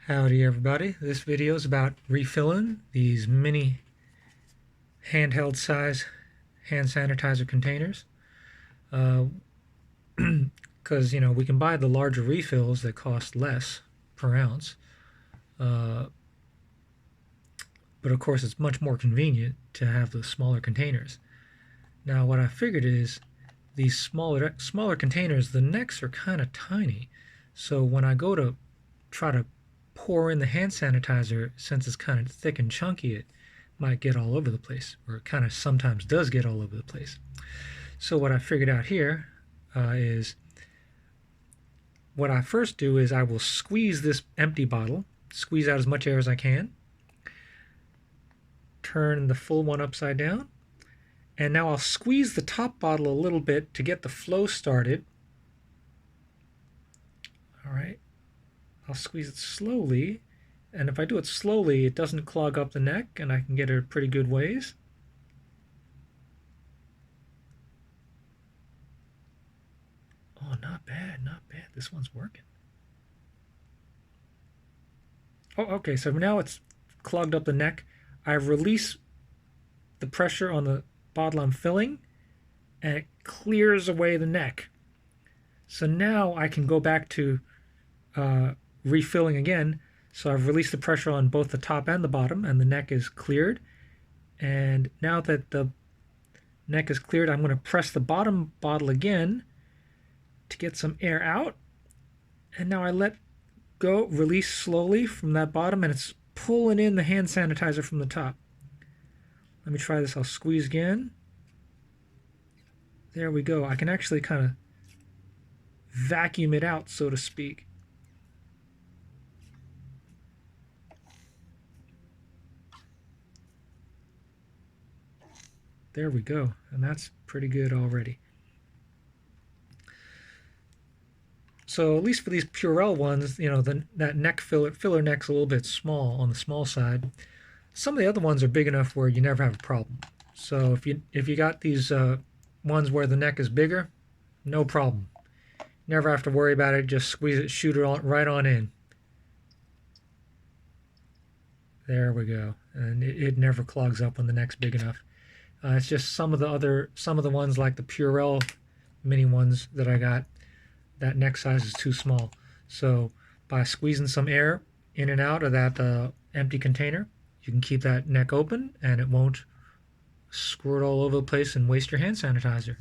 Howdy everybody, this video is about refilling these mini handheld size hand sanitizer containers because we can buy the larger refills that cost less per ounce, but of course it's much more convenient to have the smaller containers. Now what I figured is these smaller containers, the necks are kind of tiny, so when I go to try to pour in the hand sanitizer, since it's kind of thick and chunky, it might get all over the place, or it kind of sometimes does get all over the place. So what I figured out here is what I first do is I will squeeze this empty bottle, squeeze out as much air as I can, turn the full one upside down, and now I'll squeeze the top bottle a little bit to get the flow started. All right. I'll squeeze it slowly, and if I do it slowly, it doesn't clog up the neck, and I can get it a pretty good ways. Oh, not bad, not bad. This one's working. Oh, okay, so now it's clogged up the neck. I release the pressure on the bottle I'm filling, and it clears away the neck. So now I can go back to refilling again. So I've released the pressure on both the top and the bottom, and the neck is cleared. And now that the neck is cleared, I'm going to press the bottom bottle again to get some air out. And now I let go, release slowly from that bottom, and it's pulling in the hand sanitizer from the top. Let me try this. I'll squeeze again. There we go. I can actually kind of vacuum it out, so to speak. There we go, and that's pretty good already. So at least for these Purell ones, that neck filler neck's a little bit small on the small side. Some of the other ones are big enough where you never have a problem. So if you got these ones where the neck is bigger, no problem. Never have to worry about it. Just squeeze it, shoot it right on in. There we go, and it never clogs up when the neck's big enough. It's just some of the ones like the Purell mini ones that I got, that neck size is too small. So by squeezing some air in and out of that empty container, you can keep that neck open and it won't squirt all over the place and waste your hand sanitizer.